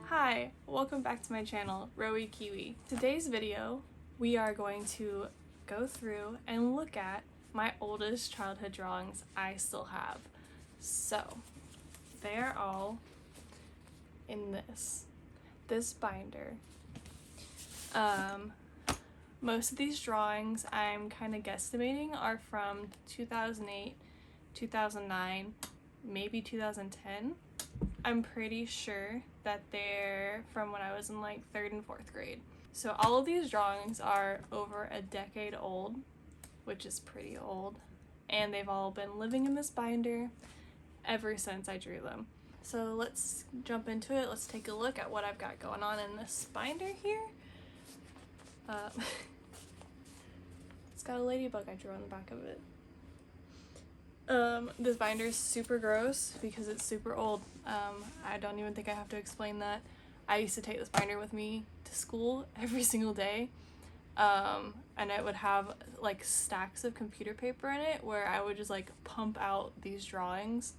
Hi, welcome back to my channel, Rowie Kiwi. Today's video, we are going to go through and look at my oldest childhood drawings I still have. So, they are all in this binder. Most of these drawings I'm kind of guesstimating are from 2008, 2009, maybe 2010. I'm pretty sure that they're from when I was in like 3rd and 4th grade. So all of these drawings are over a decade old, which is pretty old, and they've all been living in this binder ever since I drew them. So let's jump into it. Let's take a look at what I've got going on in this binder here. It's got a ladybug I drew on the back of it. This binder is super gross because it's super old. I don't even think I have to explain that. I used to take this binder with me to school every single day, and it would have like stacks of computer paper in it where I would just like pump out these drawings,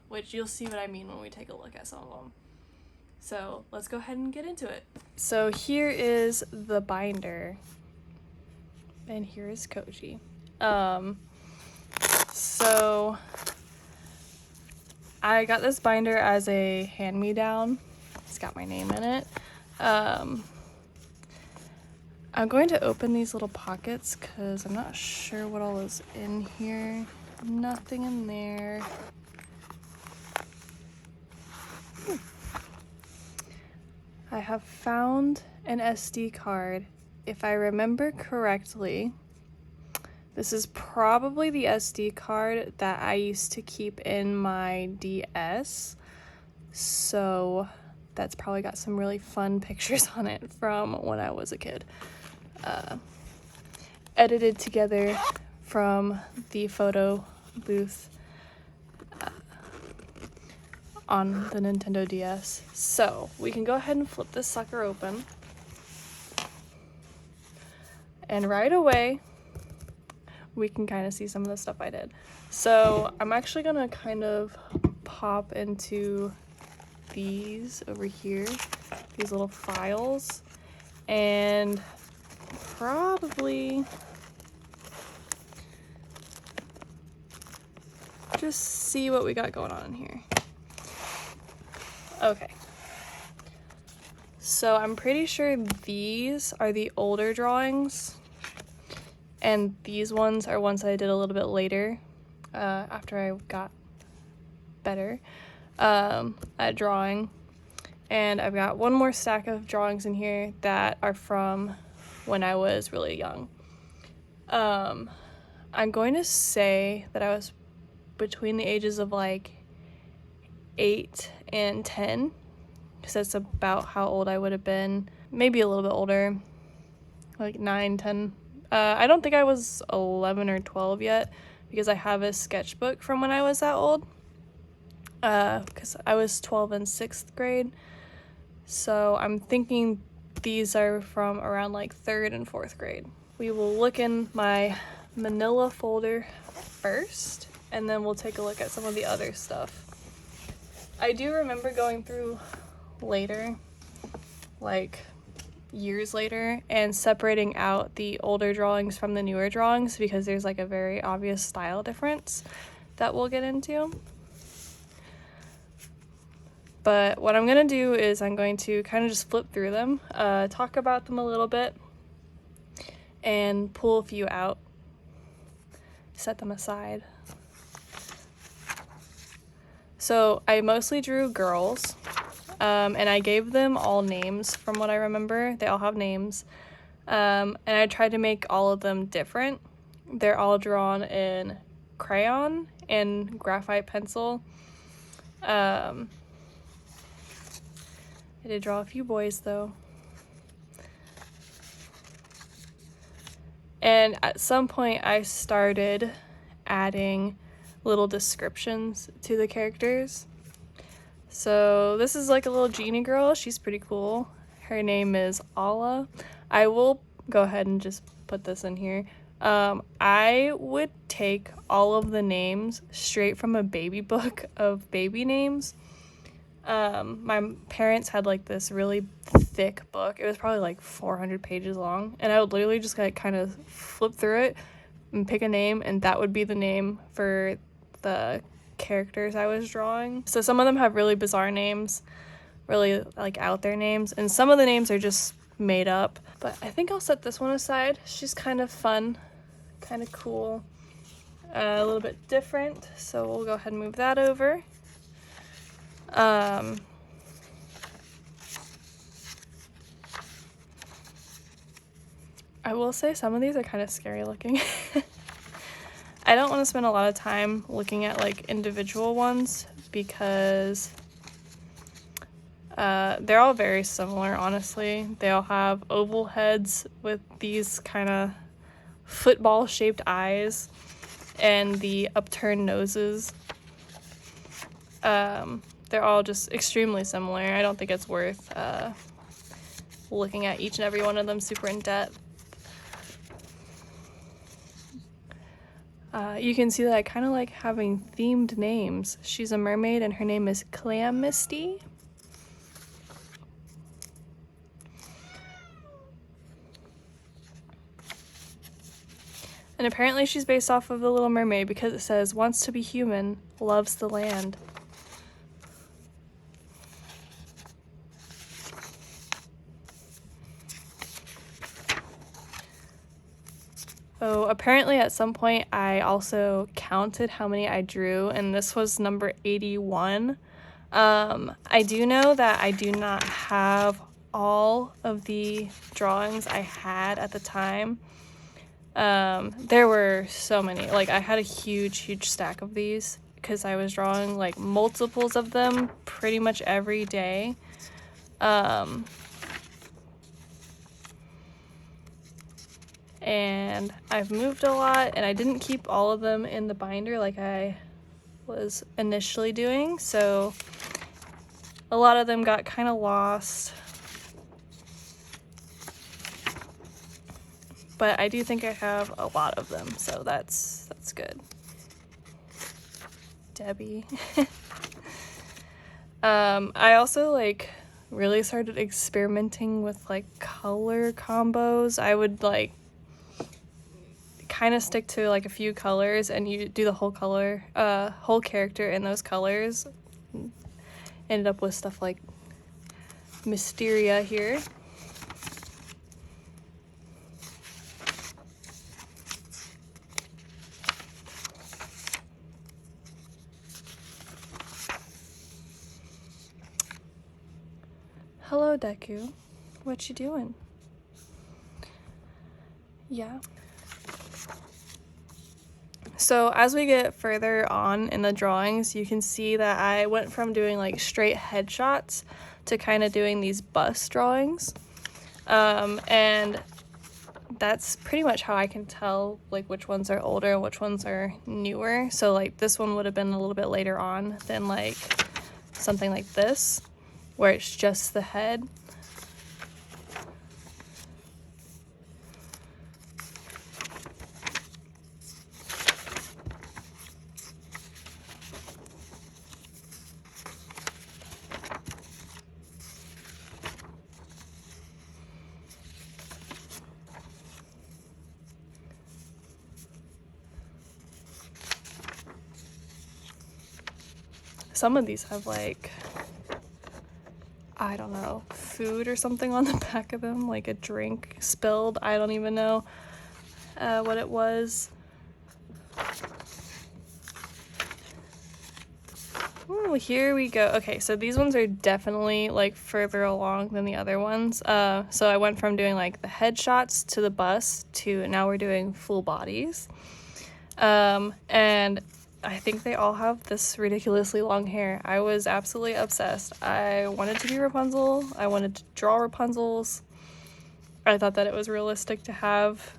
which you'll see what I mean when we take a look at some of them. So let's go ahead and get into it. So here is the binder, and here is Koji. So I got this binder as a hand-me-down. It's got my name in it. I'm going to open these little pockets because I'm not sure what all is in here. Nothing in there. I have found an SD card. If I remember correctly, this is probably the SD card that I used to keep in my DS. So that's probably got some really fun pictures on it from when I was a kid. Edited together from the photo booth on the Nintendo DS. So we can go ahead and flip this sucker open. And right away, we can kind of see some of the stuff I did. So I'm actually gonna kind of pop into these over here, these little files, and probably just see what we got going on in here. Okay. So I'm pretty sure these are the older drawings, and these ones are ones that I did a little bit later, after I got better at drawing. And I've got one more stack of drawings in here that are from when I was really young. I'm going to say that I was between the ages of like 8 and 10, because that's about how old I would have been. Maybe a little bit older, like 9, 10. I don't think I was 11 or 12 yet, because I have a sketchbook from when I was that old, because I was 12 in 6th grade. So I'm thinking these are from around like 3rd and 4th grade. We will look in my manila folder first, and then we'll take a look at some of the other stuff. I do remember going through later, like years later, and separating out the older drawings from the newer drawings because there's like a very obvious style difference that we'll get into. But what I'm gonna do is I'm going to kind of just flip through them, talk about them a little bit, and pull a few out, set them aside. So I mostly drew girls, and I gave them all names from what I remember. They all have names, and I tried to make all of them different. They're all drawn in crayon and graphite pencil. I did draw a few boys though. And at some point I started adding little descriptions to the characters. So this is like a little genie girl. She's pretty cool. Her name is Ala. I will go ahead and just put this in here. I would take all of the names straight from a baby book of baby names. My parents had like this really thick book. It was probably like 400 pages long, and I would literally just like kind of flip through it and pick a name, and that would be the name for the characters I was drawing. So some of them have really bizarre names, really like out there names, and some of the names are just made up. But I think I'll set this one aside. She's kind of fun, kind of cool, a little bit different, so we'll go ahead and move that over. I will say some of these are kind of scary looking. I don't want to spend a lot of time looking at like individual ones because they're all very similar, honestly. They all have oval heads with these kind of football shaped eyes and the upturned noses. They're all just extremely similar. I don't think it's worth looking at each and every one of them super in depth. You can see that I kind of like having themed names. She's a mermaid and her name is Clam Misty. And apparently she's based off of The Little Mermaid because it says, wants to be human, loves the land. Oh, apparently at some point I also counted how many I drew, and this was number 81. I do know that I do not have all of the drawings I had at the time. There were so many. Like, I had a huge stack of these because I was drawing like multiples of them pretty much every day. And I've moved a lot, and I didn't keep all of them in the binder like I was initially doing, so a lot of them got kind of lost. But I do think I have a lot of them, so that's good. Debbie. I also like really started experimenting with like color combos. I would like kind of stick to like a few colors and you do the whole whole character in those colors. Ended up with stuff like Mysteria here. Hello, Deku. What you doing? Yeah. So as we get further on in the drawings, you can see that I went from doing like straight headshots to kind of doing these bust drawings. And that's pretty much how I can tell like which ones are older and which ones are newer. So like this one would have been a little bit later on than like something like this, where it's just the head. Some of these have like, I don't know, food or something on the back of them, like a drink spilled. I don't even know what it was. Ooh, here we go. Okay, so these ones are definitely like further along than the other ones. So I went from doing like the headshots to the bust to now we're doing full bodies. And I think they all have this ridiculously long hair. I was absolutely obsessed. I wanted to be Rapunzel. I wanted to draw Rapunzels. I thought that it was realistic to have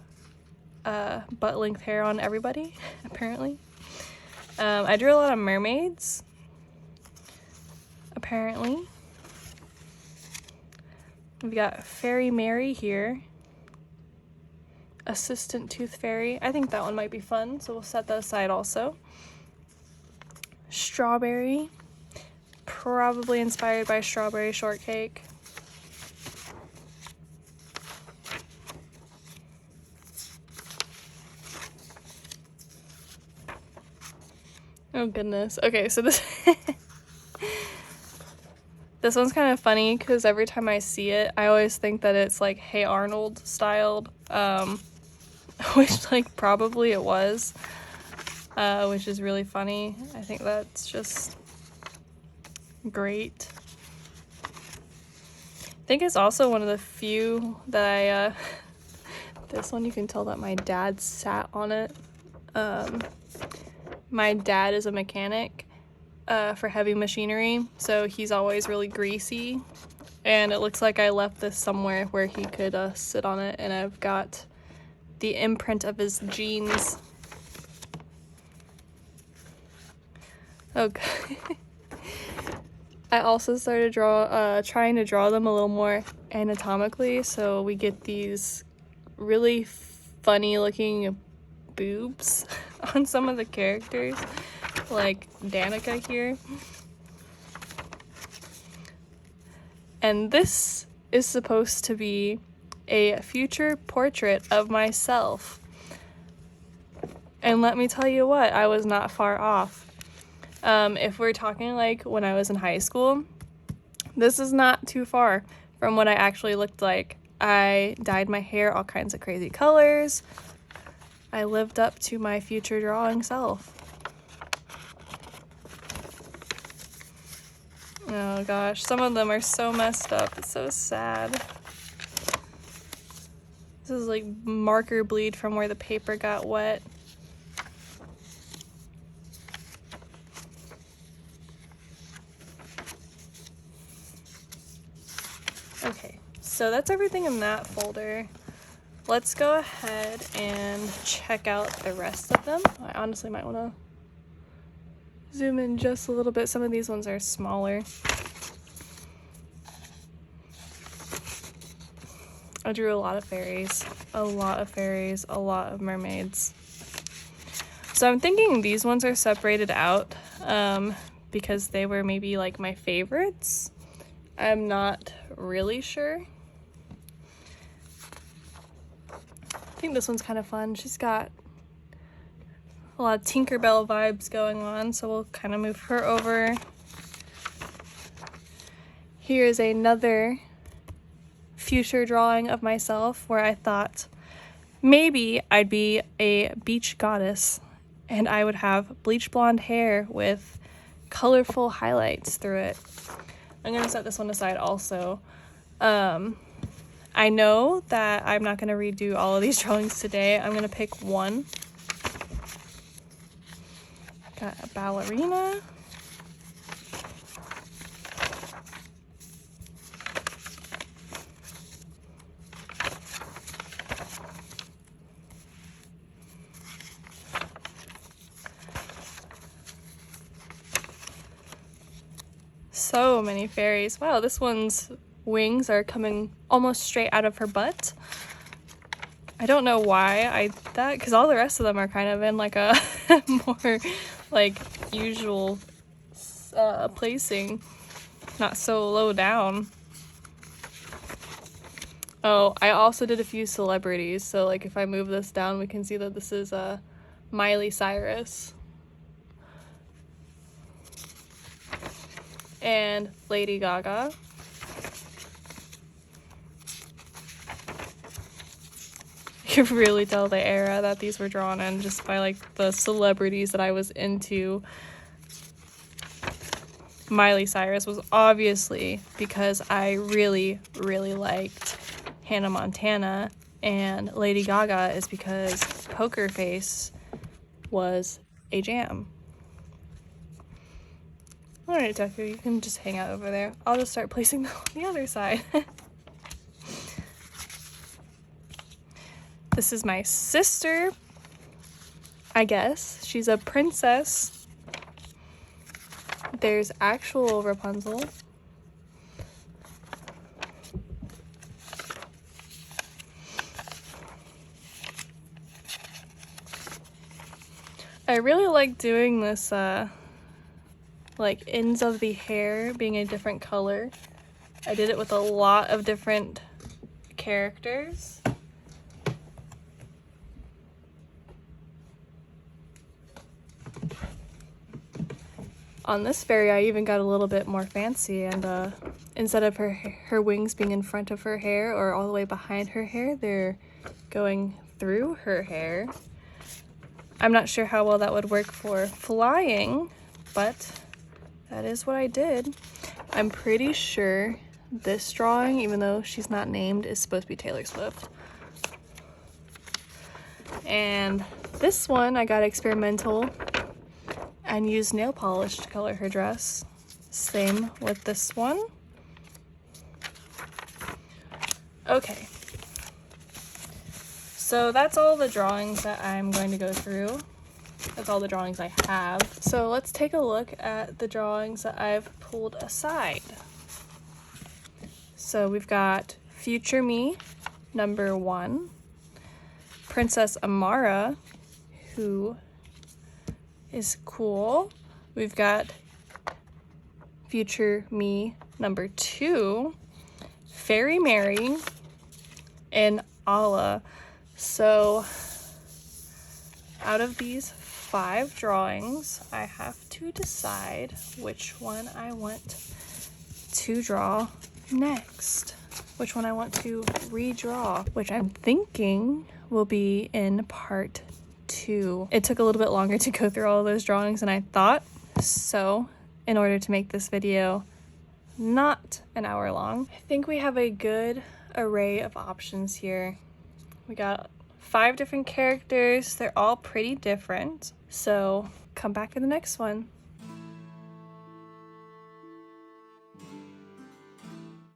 butt-length hair on everybody, apparently. I drew a lot of mermaids, apparently. We've got Fairy Mary here. Assistant Tooth Fairy. I think that one might be fun, so we'll set that aside also. Strawberry, probably inspired by strawberry shortcake. Oh goodness. Okay, so this this one's kind of funny because every time I see it, I always think that it's like Hey Arnold styled, which like probably it was, which is really funny. I think that's just great. I think it's also one of the few that this one you can tell that my dad sat on it. My dad is a mechanic for heavy machinery, so he's always really greasy, and it looks like I left this somewhere where he could sit on it, and I've got the imprint of his jeans. Okay. I also started trying to draw them a little more anatomically, so we get these really funny looking boobs on some of the characters, like Danica here. And this is supposed to be a future portrait of myself. And let me tell you what, I was not far off. If we're talking like when I was in high school, this is not too far from what I actually looked like. I dyed my hair all kinds of crazy colors. I lived up to my future drawing self. Oh gosh, some of them are so messed up. It's so sad. This is like marker bleed from where the paper got wet. Okay, so that's everything in that folder. Let's go ahead and check out the rest of them. I honestly might want to zoom in just a little bit. Some of these ones are smaller. I drew a lot of fairies, a lot of mermaids. So I'm thinking these ones are separated out because they were maybe like my favorites. I'm not really sure. I think this one's kind of fun. She's got a lot of Tinkerbell vibes going on, so we'll kind of move her over. Here's another future drawing of myself where I thought maybe I'd be a beach goddess and I would have bleach blonde hair with colorful highlights through it. I'm gonna set this one aside also. I know that I'm not going to redo all of these drawings today. I'm going to pick one. Got a ballerina. So many fairies. Wow, this one's wings are coming almost straight out of her butt. I don't know why I did that, because all the rest of them are kind of in like a more like usual placing, not so low down. Oh, I also did a few celebrities, so like if I move this down we can see that this is Miley Cyrus and Lady Gaga. You can really tell the era that these were drawn in just by like the celebrities that I was into. Miley Cyrus was obviously because I really liked Hannah Montana, and Lady Gaga is because Poker Face was a jam. Alright, Deku, you can just hang out over there. I'll just start placing them on the other side. This is my sister, I guess. She's a princess. There's actual Rapunzel. I really like doing this, like ends of the hair being a different color. I did it with a lot of different characters. On this fairy, I even got a little bit more fancy, and instead of her wings being in front of her hair or all the way behind her hair, they're going through her hair. I'm not sure how well that would work for flying, but that is what I did. I'm pretty sure this drawing, even though she's not named, is supposed to be Taylor Swift. And this one, I got experimental and used nail polish to color her dress. Same with this one. Okay. So that's all the drawings that I'm going to go through. That's all the drawings I have. So let's take a look at the drawings that I've pulled aside. So we've got Future Me, number 1. Princess Amara, who is cool. We've got Future Me, number 2. Fairy Mary, and Allah. So out of these 5 drawings, I have to decide which one I want to draw next. Which one I want to redraw, which I'm thinking will be in part 2. It took a little bit longer to go through all of those drawings than I thought, so in order to make this video not an hour long, I think we have a good array of options here. We got 5 different characters. They're all pretty different. So come back in the next one.